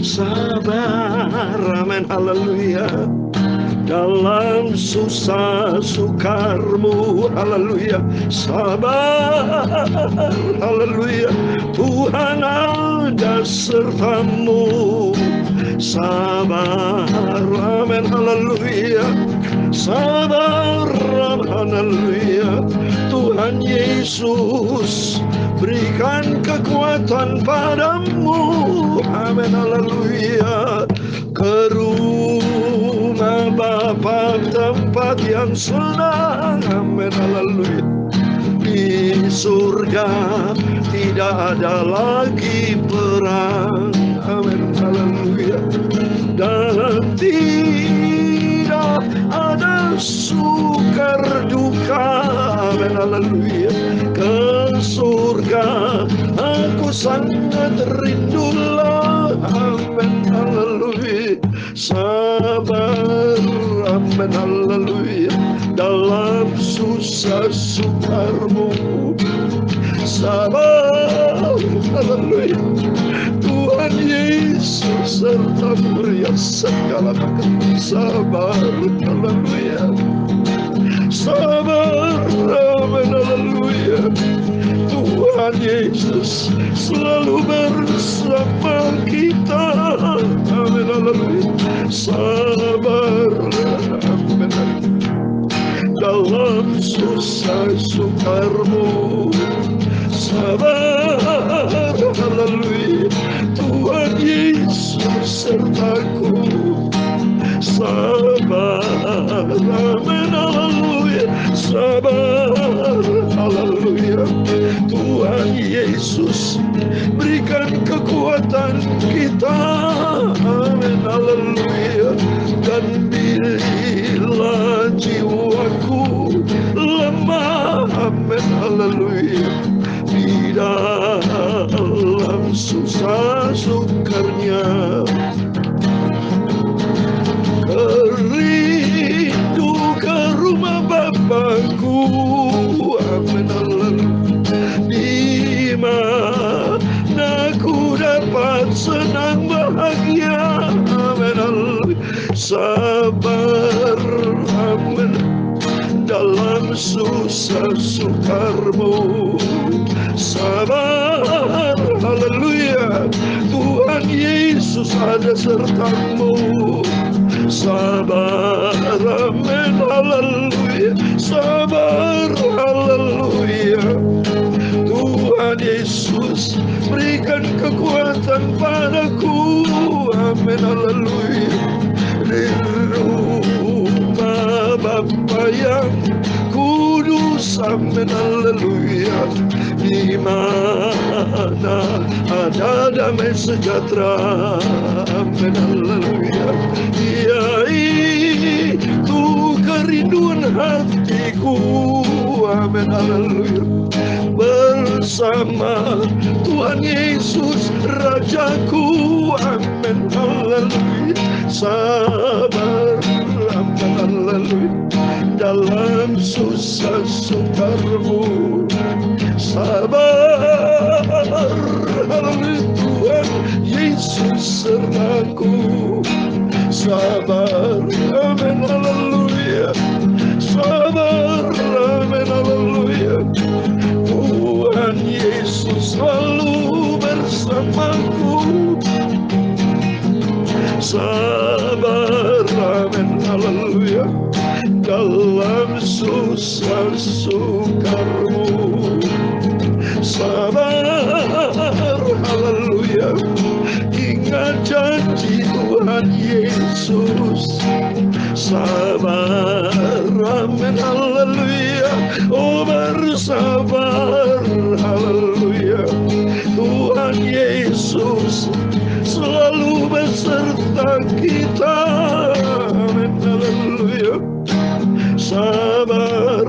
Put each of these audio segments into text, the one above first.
sabar, amin, haleluya. Dalam susah sukarmu, haleluya, sabar, haleluya. Tuhan ada sertamu, sabar, amin, haleluya. Sabar, haleluya. Tuhan Yesus berikan kekuatan padamu, amin, haleluya. Ke rumah Bapa, tempat yang senang, amin, haleluya. Di surga tidak ada lagi perang, amin, haleluya. Dan tidak ada sukar duka, amin, haleluya. Ke surga aku sangat rindulah, amin, haleluya. Sabar, amin, haleluya. Dalam susah sukarmu, sabar, haleluya. Tuhan Yesus serta beri segala kekuatan, sabar, haleluya. Sabar, amin, haleluya. Tuhan Yesus selalu bersama kita, amin, haleluya. Sabar, amin, haleluya. Dalam susah sukarmu, sabar, haleluya. Tuhan Yesus sertaku, sabar, amin, haleluya. Sabar, haleluya. Tuhan Yesus berikan kekuatan kita, amin, haleluya. Dan bila jiwaku lemah, amin, haleluya. Di dalam susah sukarnya, rindu ke rumah Bapakku, amin, haleluya. Di mana ku dapat senang bahagia, amin, haleluya. Sabar, amin, dalam susah sukarmu, sabar, haleluya. Tuhan Yesus ada sertamu, sabar, amin, haleluya. Sabar, haleluya. Tuhan Yesus berikan kekuatan padaku, amin, haleluya. Di rumah Bapa yang kudus, amin, haleluya. Di mana ada damai sejahtera, amin, haleluya. Yaitu kerinduan hatiku, amin, haleluya. Bersama Tuhan Yesus Rajaku, amin, haleluya. Sabar, amin, haleluya. Dalam susah sukarmu, sabar, haleluya. Tuhan Yesus sertaku, sabar, amin, haleluya. Sabar, amin, haleluya. Tuhan Yesus selalu bersamaku, sabar, amin, haleluya. Dalam susah sukarmu, sabar, haleluya. Ingat janji Tuhan Yesus, sabar, amin, haleluya. Oh, bersabar, haleluya. Tuhan Yesus selalu beserta kita, amin, haleluya. Sabar.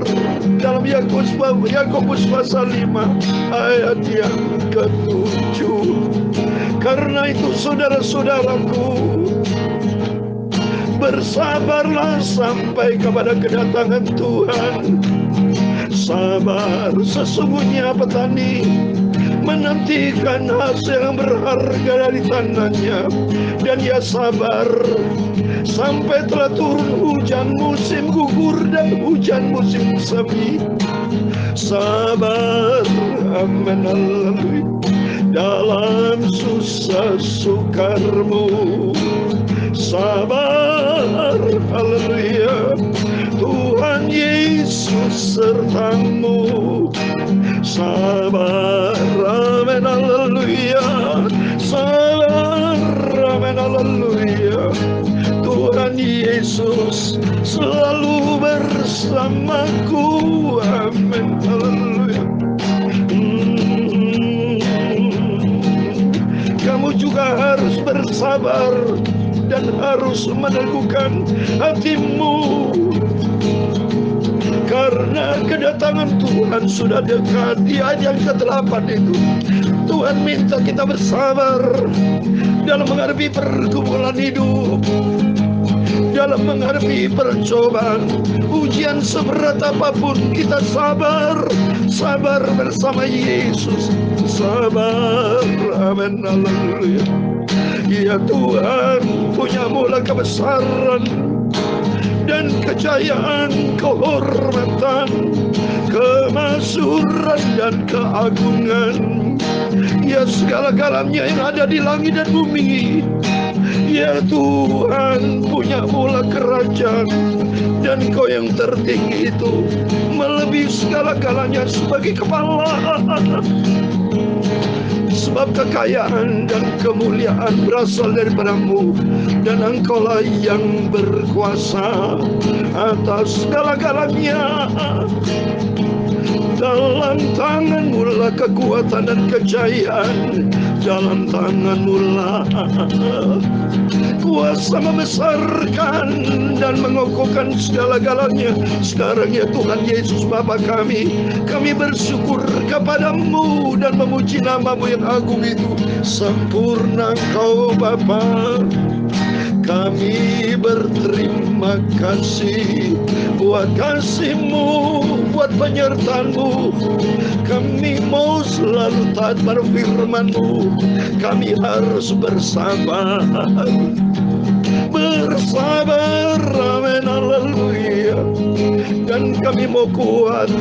Dalam Yakobus pasal 5 ayat yang ke-7. Karena itu saudara-saudaraku, bersabarlah sampai kepada kedatangan Tuhan. Sabar, sesungguhnya petani menantikan hasil yang berharga dari tangannya, dan ia sabar sampai telah turun hujan musim gugur dan hujan musim semi. Sabar, amin, haleluya, dalam susah sukarmu. Sabar, haleluya, Tuhan Yesus sertamu. Sabar, amin, haleluya, sabar, amin, haleluya, Tuhan Yesus selalu bersamaku, amin, haleluya. Kamu juga harus bersabar dan harus meneguhkan hatimu, karena kedatangan Tuhan sudah dekat. Di ayat yang ke-8 itu Tuhan minta kita bersabar dalam menghadapi pergumulan hidup, dalam menghadapi percobaan, ujian seberat apapun. Kita sabar, sabar bersama Yesus. Sabar, amin, haleluya. Ya Tuhan, punya mula kebesaran dan kejayaan, kehormatan, kemasyhuran dan keagungan. Ya segala-galanya yang ada di langit dan bumi. Ya Tuhan, punya mula kerajaan, dan Kau yang tertinggi itu melebihi segala-galanya sebagai kepala. Sebab kekayaan dan kemuliaan berasal daripada-Mu, dan Engkau-lah yang berkuasa atas segala-galanya. Dalam tangan-Mu lah kekuatan dan kejayaan, dalam tangan-Mu lah kuasa membesarkan dan mengokohkan segala-galanya. Sekarang ya Tuhan Yesus Bapa kami bersyukur kepada-Mu dan memuji nama-Mu yang agung itu. Sempurna Engkau Bapa, kami berterima kasih buat kasih-Mu, buat penyertaan-Mu. Kami mau selalu taat pada firman-Mu. Kami harus bersabar, amin, haleluya. Dan kami mau kuat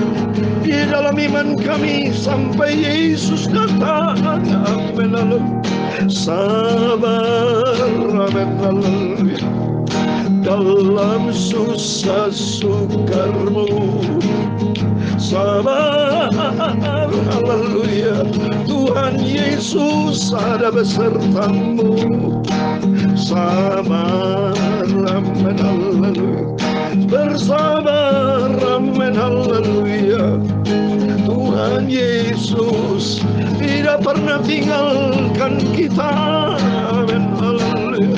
di dalam iman kami sampai Yesus datang, amin, haleluya. Sabar, amin, haleluya, dalam susah sukarmu. Sabar, haleluya, Tuhan Yesus ada besertamu. Sabar, amin, haleluya, bersabar, amin, haleluya. Tuhan Yesus tidak pernah tinggalkan kita, amin, haleluya.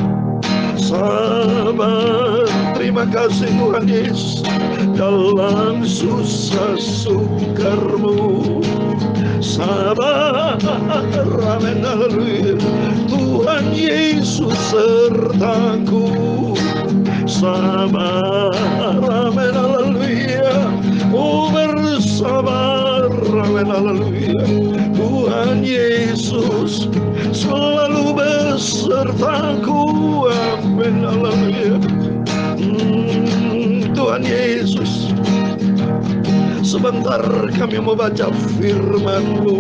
Sabar, terima kasih Tuhan Yesus, dalam susah sukarmu. Sabar, amin, haleluya, Tuhan Yesus sertaku. Sabar, amin, haleluya, oh bersabar, amin, haleluya, Tuhan Yesus selalu besertaku, amin, haleluya. Tuhan Yesus, sebentar kami mau baca firman-Mu.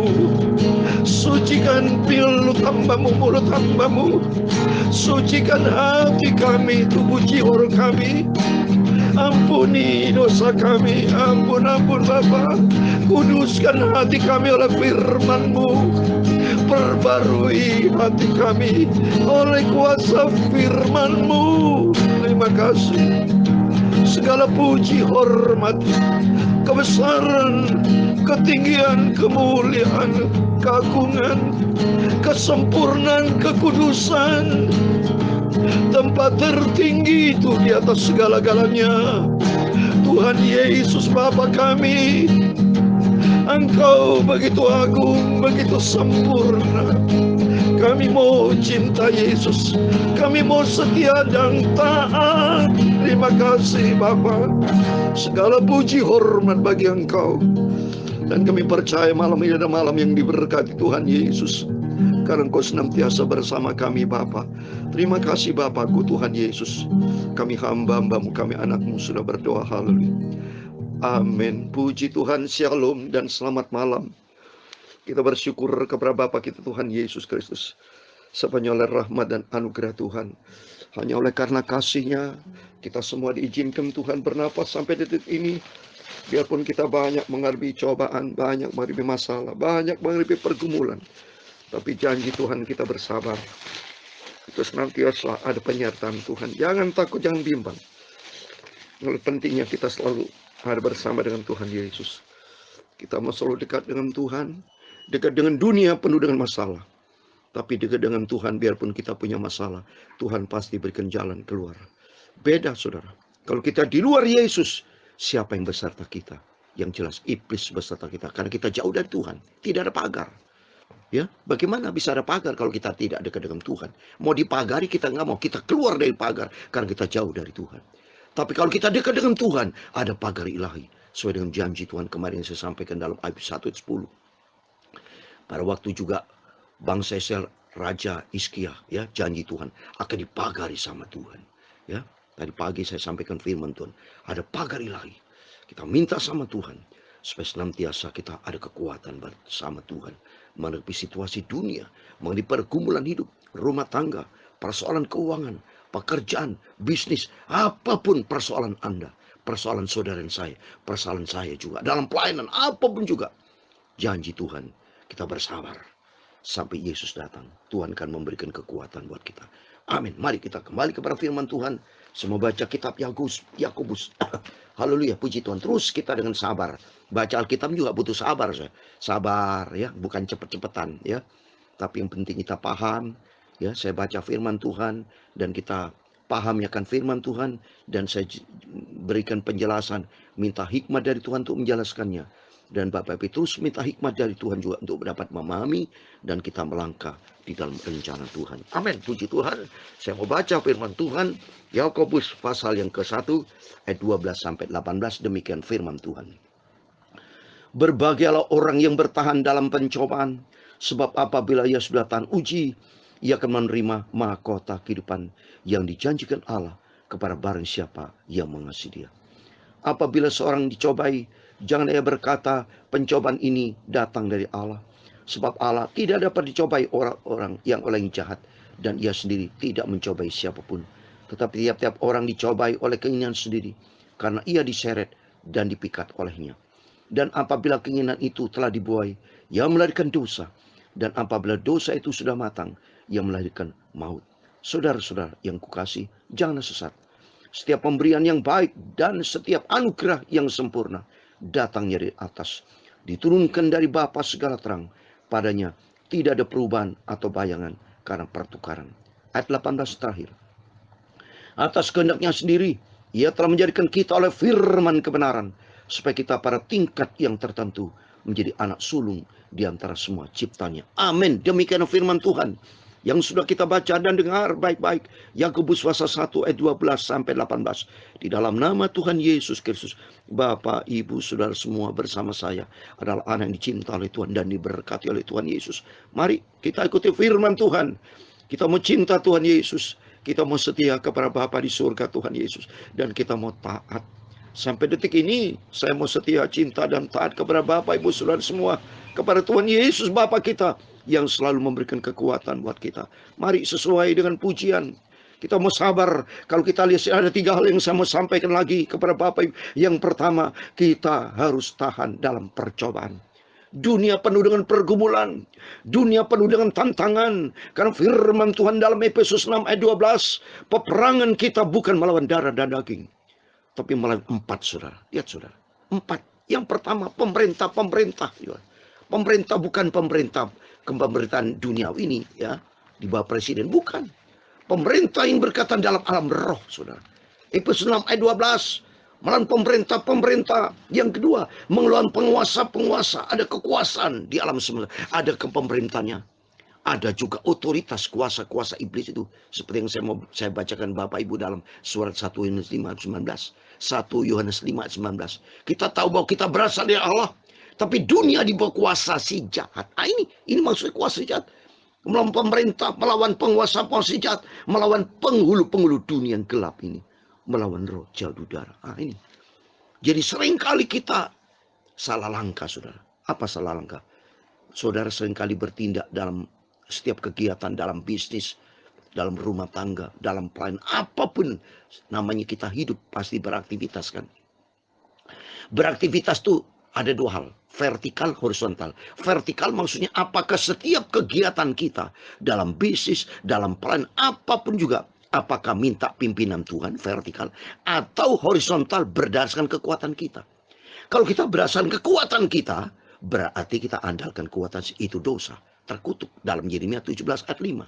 Sucikan pilut hamba-Mu, mulut hamba-Mu. Sucikan hati kami, tubuh jiwa kami. Ampuni dosa kami, ampun Bapa. Kuduskan hati kami oleh firman-Mu. Perbarui hati kami oleh kuasa firman-Mu. Terima kasih. Segala puji, hormat, kebesaran, ketinggian, kemuliaan, keagungan, kesempurnaan, kekudusan, tempat tertinggi itu di atas segala-galanya. Tuhan Yesus Bapa kami, Engkau begitu agung, begitu sempurna. Kami mau cinta Yesus, kami mau setia dan taat. Terima kasih Bapa. Segala puji hormat bagi Engkau. Dan kami percaya malam ini adalah malam yang diberkati Tuhan Yesus, karena Engkau senantiasa bersama kami Bapa. Terima kasih Bapakku Tuhan Yesus. Kami hamba-hambamu, kami anakmu sudah berdoa. Haleluya. Amin. Puji Tuhan, shalom dan selamat malam. Kita bersyukur kepada Bapa kita Tuhan Yesus Kristus. Sepanjang oleh rahmat dan anugerah Tuhan. Hanya oleh karena kasih-Nya kita semua diizinkan Tuhan bernapas sampai detik ini. Biarpun kita banyak menghadapi cobaan, banyak menghadapi masalah, banyak menghadapi pergumulan, tapi janji Tuhan kita bersabar. Itu senantiasa ada penyertaan Tuhan. Jangan takut, jangan bimbang. Pentingnya kita selalu ada bersama dengan Tuhan Yesus. Kita mau selalu dekat dengan Tuhan. Dekat dengan dunia penuh dengan masalah. Tapi dekat dengan Tuhan, biarpun kita punya masalah, Tuhan pasti berikan jalan keluar. Beda saudara. Kalau kita di luar Yesus, siapa yang beserta kita? Yang jelas iblis beserta kita. Karena kita jauh dari Tuhan. Tidak ada pagar. Ya, bagaimana bisa ada pagar kalau kita tidak dekat dengan Tuhan? Mau dipagari kita nggak mau. Kita keluar dari pagar karena kita jauh dari Tuhan. Tapi kalau kita dekat dengan Tuhan, ada pagar ilahi. Sesuai dengan janji Tuhan kemarin yang saya sampaikan dalam ayat 1:10. Pada waktu juga bangsa Israel, Raja Hizkia, ya, janji Tuhan akan dipagari sama Tuhan. Ya, tadi pagi saya sampaikan firman Tuhan, ada pagar ilahi. Kita minta sama Tuhan supaya senantiasa kita ada kekuatan bersama Tuhan menghadapi situasi dunia, menghadapi pergumulan hidup, rumah tangga, persoalan keuangan, pekerjaan, bisnis, apapun persoalan Anda, persoalan saudara dan saya, persoalan saya juga, dalam pelayanan apapun juga, janji Tuhan kita bersabar sampai Yesus datang. Tuhan akan memberikan kekuatan buat kita. Amin. Mari kita kembali kepada firman Tuhan. Semua baca kitab Yakobus. Haleluya, puji Tuhan. Terus kita dengan sabar. Baca Alkitab juga butuh sabar. Sabar ya, bukan cepet-cepetan ya. Tapi yang penting kita paham. Ya, saya baca firman Tuhan dan kita paham akan firman Tuhan. Dan saya berikan penjelasan. Minta hikmat dari Tuhan untuk menjelaskannya. Dan Bapak Ibu terus minta hikmat dari Tuhan juga untuk dapat memahami dan kita melangkah di dalam rencana Tuhan. Amin. Puji Tuhan. Saya mau baca firman Tuhan. Yakobus pasal yang ke-1 ayat 12 sampai 18. Demikian firman Tuhan. Berbahagialah orang yang bertahan dalam pencobaan, sebab apabila ia sudah tahan uji, ia akan menerima mahkota kehidupan yang dijanjikan Allah kepada barang siapa yang mengasihi dia. Apabila seorang dicobai, jangan ia berkata, pencobaan ini datang dari Allah. Sebab Allah tidak dapat dicobai orang-orang yang jahat. Dan ia sendiri tidak mencobai siapapun. Tetapi tiap-tiap orang dicobai oleh keinginan sendiri. Karena ia diseret dan dipikat olehnya. Dan apabila keinginan itu telah dibuai, ia melahirkan dosa. Dan apabila dosa itu sudah matang, ia melahirkan maut. Saudara-saudara yang kukasihi, janganlah sesat. Setiap pemberian yang baik dan setiap anugerah yang sempurna datangnya dari atas, diturunkan dari Bapa segala terang. Padanya tidak ada perubahan atau bayangan karena pertukaran. Ayat 18 terakhir. Atas kehendaknya sendiri, ia telah menjadikan kita oleh firman kebenaran, supaya kita pada tingkat yang tertentu menjadi anak sulung di antara semua ciptanya. Amin. Demikian firman Tuhan yang sudah kita baca dan dengar baik-baik. Yakobus pasal 1 ayat 12 sampai 18. Di dalam nama Tuhan Yesus Kristus, Bapak, Ibu, Saudara semua bersama saya adalah anak yang dicinta oleh Tuhan dan diberkati oleh Tuhan Yesus. Mari kita ikuti firman Tuhan. Kita mau cinta Tuhan Yesus. Kita mau setia kepada Bapa di surga Tuhan Yesus. Dan kita mau taat. Sampai detik ini saya mau setia, cinta dan taat kepada Bapak, Ibu, Saudara semua. Kepada Tuhan Yesus Bapa kita yang selalu memberikan kekuatan buat kita. Mari sesuai dengan pujian. Kita mau sabar. Kalau kita lihat ada 3 hal yang saya mau sampaikan lagi kepada Bapak Ibu. Yang pertama, kita harus tahan dalam percobaan. Dunia penuh dengan pergumulan. Dunia penuh dengan tantangan. Karena firman Tuhan dalam Efesus 6 ayat 12. Peperangan kita bukan melawan darah dan daging. Tapi melawan 4 saudara. Lihat saudara. 4. Yang pertama, pemerintah. Pemerintah bukan pemerintahan dunia ini ya, di bawah presiden, bukan. Pemerintah yang berkaitan dalam alam roh, saudara. Efesus 6 ayat 12. Melawan pemerintah. Yang kedua, melawan penguasa. Ada kekuasaan di alam semesta. Ada kepemerintahannya. Ada juga otoritas kuasa-kuasa iblis itu. Seperti yang saya bacakan Bapak Ibu dalam surat 1 Yohanes 5 ayat 19. 1 Yohanes 5 ayat 19. Kita tahu bahwa kita berasal dari Allah. Tapi dunia di bawah kuasa si jahat. Nah, ini maksudnya kuasa jahat. Melawan pemerintah, melawan penguasa-penguasa jahat, melawan penghulu-penghulu dunia yang gelap ini. Melawan roh jadu darah. Nah, ini. Jadi seringkali kita salah langkah, saudara. Apa salah langkah? Saudara seringkali bertindak dalam setiap kegiatan, dalam bisnis, dalam rumah tangga, dalam pelayanan, apapun namanya kita hidup, pasti beraktivitas kan. Beraktivitas tuh ada dua hal, vertikal, horizontal. Vertikal maksudnya apakah setiap kegiatan kita dalam bisnis, dalam pelayanan, apapun juga, apakah minta pimpinan Tuhan, vertikal, atau horizontal berdasarkan kekuatan kita. Kalau kita berdasarkan kekuatan kita, berarti kita andalkan kekuatan itu dosa. Terkutuk dalam Yeremia 17 ayat 5.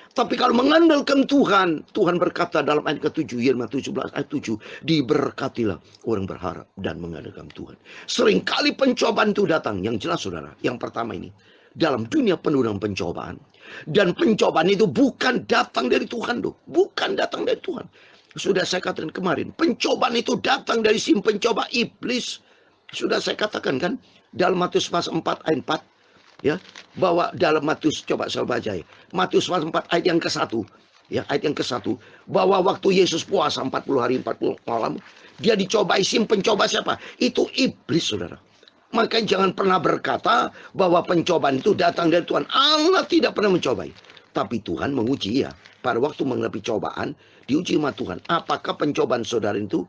Tapi kalau mengandalkan Tuhan, Tuhan berkata dalam ayat ke-7, Yeremia 17 ayat 7, diberkatilah orang berharap dan mengandalkan Tuhan. Seringkali pencobaan itu datang, yang jelas saudara. Yang pertama ini, dalam dunia penuh dengan pencobaan. Dan pencobaan itu bukan datang dari Tuhan, bukan datang dari Tuhan. Sudah saya katakan kemarin, pencobaan itu datang dari si pencoba iblis. Sudah saya katakan kan, dalam Matius pasal 4 ayat 4. Ya, bahwa dalam Matius, coba saya baca ya, Matius 4 ayat yang ke-1, ya, ayat yang ke-1, bahwa waktu Yesus puasa 40 hari 40 malam, dia dicobai. Si pencoba siapa? Itu iblis, saudara. Maka jangan pernah berkata bahwa pencobaan itu datang dari Tuhan. Allah tidak pernah mencobai, tapi Tuhan menguji ya. Pada waktu menghadapi cobaan, diuji sama Tuhan. Apakah pencobaan saudara itu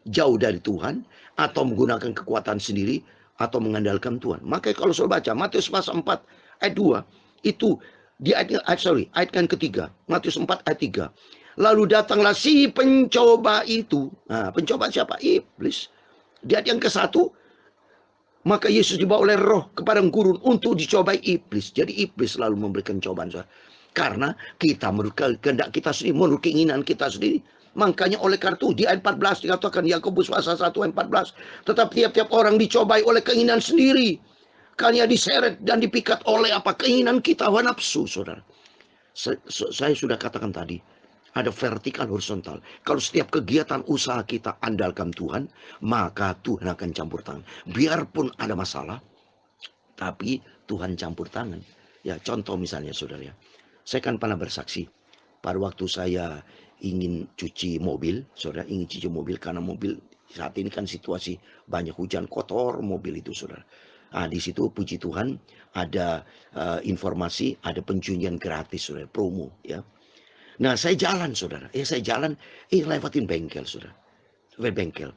jauh dari Tuhan, atau menggunakan kekuatan sendiri, atau mengandalkan Tuhan. Maka kalau saya baca Matius pasal 4 ayat 2, itu di ayat yang ketiga, Matius 4 ayat 3. Lalu datanglah si pencoba itu. Nah, pencoba siapa? Iblis. Di ayat yang ke-1, maka Yesus dibawa oleh roh ke padang gurun untuk dicobai iblis. Jadi iblis selalu memberikan cobaan, saudara. Karena kita menurut kehendak kita sendiri, menurut keinginan kita sendiri. Makanya oleh karena itu di ayat 14 dikatakan, Yakobus pasal 1 ayat 14, tetap tiap-tiap orang dicobai oleh keinginan sendiri, karena diseret dan dipikat oleh apa? Keinginan kita, hawa nafsu, saudara. Saya sudah katakan tadi, ada vertikal, horizontal. Kalau setiap kegiatan usaha kita andalkan Tuhan, maka Tuhan akan campur tangan. Biarpun ada masalah, tapi Tuhan campur tangan. Ya, contoh misalnya saudara ya, saya kan pernah bersaksi pada waktu saya ingin cuci mobil, saudara, ingin cuci mobil karena mobil saat ini kan situasi banyak hujan, kotor mobil itu, saudara. Nah, di situ puji Tuhan ada informasi, ada pencucian gratis, saudara, promo, ya. Nah, saya jalan, saudara, saya jalan, lewatin bengkel, saudara, bengkel.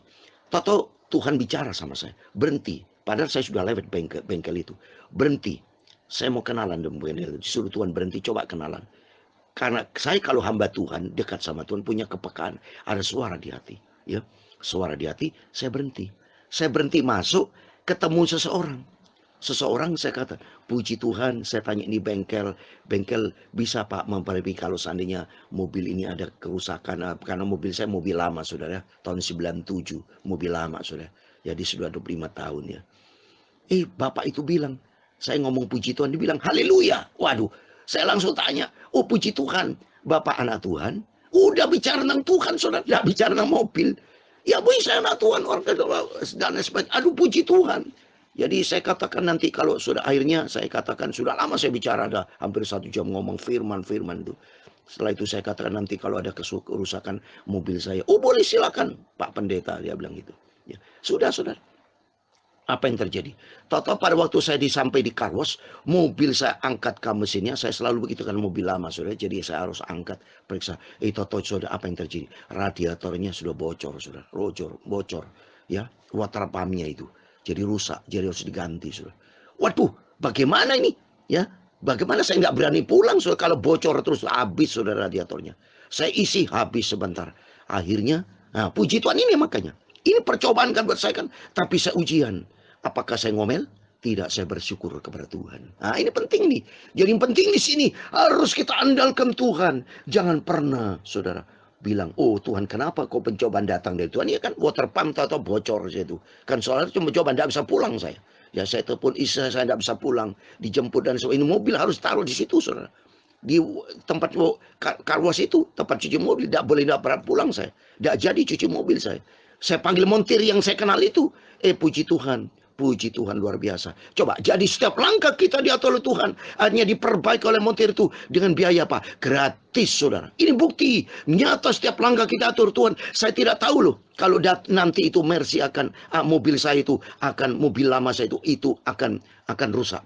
Tahu Tuhan bicara sama saya, berhenti. Padahal saya sudah lewat bengkel itu, berhenti. Saya mau kenalan dengan bengkel itu, disuruh Tuhan berhenti, coba kenalan. Karena saya kalau hamba Tuhan, dekat sama Tuhan, punya kepekaan, ada suara di hati, ya, suara di hati. Saya berhenti masuk, ketemu seseorang. Saya kata, puji Tuhan, saya tanya ini bengkel bisa Pak memperbaiki kalau seandainya mobil ini ada kerusakan, karena mobil saya mobil lama, saudara, tahun 97, mobil lama, saudara, jadi sudah 25 tahun ya. Bapak itu bilang, saya ngomong puji Tuhan, dibilang haleluya. Waduh, saya langsung tanya, oh puji Tuhan, Bapak anak Tuhan, udah bicara tentang Tuhan, saudara, tidak bicara tentang mobil. Ya, saya anak Tuhan, dan sebagainya. Aduh, puji Tuhan. Jadi saya katakan nanti kalau sudah akhirnya, saya katakan sudah lama saya bicara, ada hampir 1 jam ngomong firman itu. Setelah itu saya katakan nanti kalau ada kerusakan mobil saya, boleh silakan Pak Pendeta, dia bilang gitu. Ya, sudah, saudara. Apa yang terjadi? Tahu-tahu pada waktu saya sampai di car wash, mobil saya angkat ke mesinnya. Saya selalu begitu kan, mobil lama, saudara. Jadi saya harus angkat, periksa. Tahu-tahu, saudara, apa yang terjadi? Radiatornya sudah bocor, saudara. Bocor. Ya, water pumpnya itu. Jadi rusak, jadi harus diganti, saudara. Waduh, bagaimana ini? Ya, bagaimana saya nggak berani pulang, saudara, kalau bocor terus habis, saudara, radiatornya. Saya isi habis sebentar. Akhirnya, nah, puji Tuhan ini makanya. Ini percobaan kan buat saya kan, tapi saya ujian. Apakah saya ngomel? Tidak, saya bersyukur kepada Tuhan. Nah, ini penting nih. Jadi yang penting di sini harus kita andalkan Tuhan. Jangan pernah, saudara, bilang, oh Tuhan, kenapa kok pencobaan datang dari Tuhan? Ya kan water pump atau bocor itu. Kan soalnya cuma pencobaan, tidak bisa pulang saya. Ya, saya telepon istri saya tidak bisa pulang, dijemput dan sebagainya. Ini mobil harus taruh di situ, saudara. Di tempat car wash itu, tempat cuci mobil, tidak boleh pulang saya. Tidak jadi cuci mobil saya. Saya panggil montir yang saya kenal itu. Puji Tuhan, Puji Tuhan, luar biasa. Coba, jadi setiap langkah kita diatur oleh Tuhan. Hanya diperbaiki oleh montir itu dengan biaya apa? Gratis, saudara. Ini bukti nyata, setiap langkah kita atur Tuhan. Saya tidak tahu loh, kalau nanti itu Mercy akan, mobil saya itu akan, mobil lama saya itu akan rusak.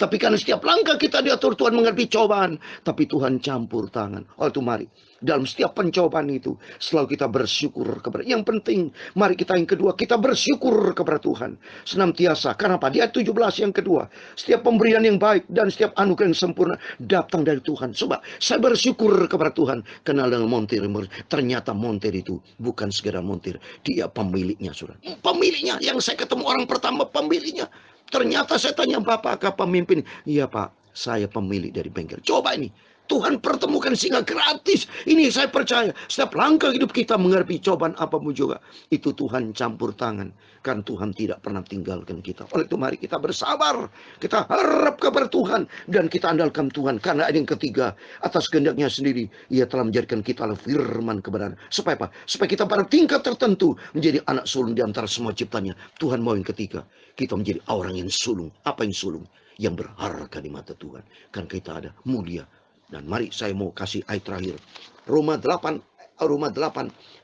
Tapi karena setiap langkah kita diatur Tuhan menghadapi cobaan. Tapi Tuhan campur tangan. Oh itu mari. Dalam setiap pencobaan itu. Selalu kita bersyukur kepada. Yang penting. Mari kita yang kedua. Kita bersyukur kepada Tuhan. Senantiasa. Karena apa? Di ayat 17 yang kedua. Setiap pemberian yang baik. Dan setiap anugerah yang sempurna. Datang dari Tuhan. Coba. Saya bersyukur kepada Tuhan. Kenal dengan montir. Ternyata montir itu. Bukan segera montir. Dia pemiliknya. Saudara. Pemiliknya. Yang saya ketemu orang pertama. Pemiliknya. Ternyata saya tanya, Bapak apakah pemimpin? Iya Pak, saya pemilik dari bengkel. Coba ini, Tuhan pertemukan sehingga gratis. Ini saya percaya, setiap langkah hidup kita menghadapi cobaan apapun juga, itu Tuhan campur tangan. Kan Tuhan tidak pernah tinggalkan kita. Oleh itu mari kita bersabar. Kita harap kepada Tuhan. Dan kita andalkan Tuhan. Karena ada yang ketiga, atas kehendaknya sendiri, Ia telah menjadikan kita oleh firman kebenaran. Supaya apa? Supaya kita pada tingkat tertentu menjadi anak sulung di antara semua ciptanya. Tuhan mau yang ketiga, kita menjadi orang yang sulung. Apa yang sulung? Yang berharga di mata Tuhan. Kan kita ada mulia. Dan mari saya mau kasih ayat terakhir. Roma 8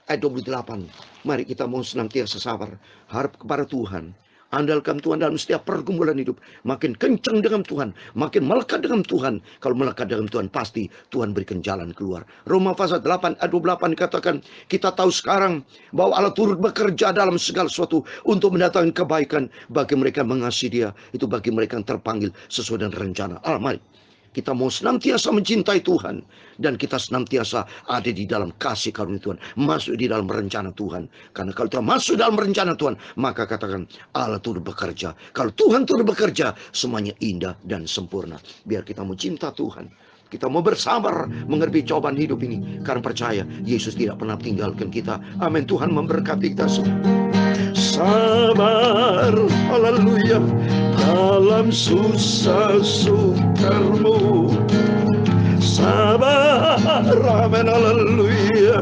ayat 28. Mari kita mau senantiasa sabar. Harap kepada Tuhan. Andalkan Tuhan dalam setiap pergumulan hidup. Makin kencang dengan Tuhan. Makin melekat dengan Tuhan. Kalau melekat dengan Tuhan pasti Tuhan berikan jalan keluar. Roma pasal 8 ayat 28 katakan. Kita tahu sekarang bahwa Allah turut bekerja dalam segala sesuatu. Untuk mendatangkan kebaikan bagi mereka yang mengasihi Dia. Itu bagi mereka yang terpanggil sesuai dengan rencana Allah. Mari. Kita mau senantiasa mencintai Tuhan. Dan kita senantiasa ada di dalam kasih karunia Tuhan. Masuk di dalam rencana Tuhan. Karena kalau kita masuk dalam rencana Tuhan. Maka katakan Allah turut bekerja. Kalau Tuhan turut bekerja. Semuanya indah dan sempurna. Biar kita mau cinta Tuhan. Kita mau bersabar menghadapi cobaan hidup ini. Karena percaya Yesus tidak pernah tinggalkan kita. Amin. Tuhan memberkati kita semua. Sabar, haleluya, dalam susah sukarmu. Sabar, amin, haleluya,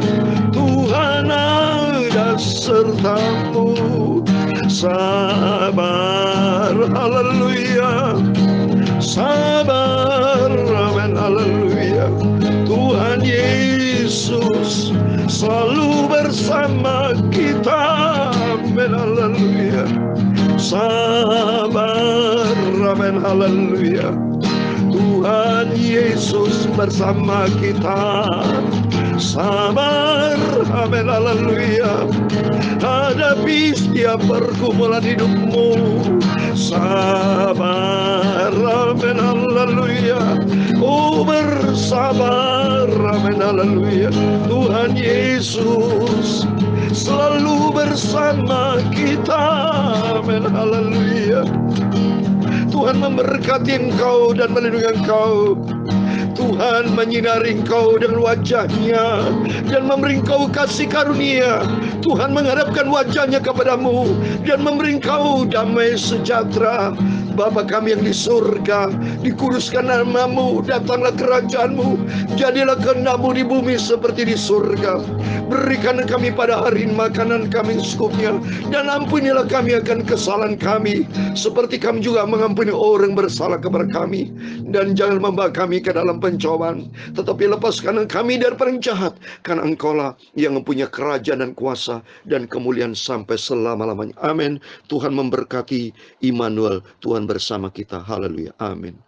Tuhan ada sertamu. Sabar, haleluya, sabar, amin, haleluya, Tuhan Yesus selalu bersama kita. Amin, haleluya. Sabar, amin, haleluya, Tuhan Yesus bersama kita. Sabar, amin, haleluya, hadapi setiap pergumulan hidupmu. Sabar, amin, haleluya, oh bersabar, amin, haleluya, Tuhan Yesus selalu bersama kita. Amin, haleluya. Tuhan memberkati engkau dan melindungi engkau. Tuhan menyinari engkau dengan wajahnya dan memberi engkau kasih karunia. Tuhan menghadapkan wajahnya kepadamu dan memberi engkau damai sejahtera. Bapa kami yang di surga, dikuduskan namamu, datanglah kerajaanmu, jadilah kehendakmu di bumi seperti di surga. Berikan kami pada hari ini makanan kami secukupnya, dan ampunilah kami akan kesalahan kami, seperti kami juga mengampuni orang bersalah kepada kami. Dan jangan membawa kami ke dalam pencobaan, tetapi lepaskan kami dari orang jahat, karena Engkaulah yang mempunyai kerajaan dan kuasa dan kemuliaan sampai selama-lamanya. Amin. Tuhan memberkati. Immanuel, Tuhan bersama kita. Haleluya. Amin.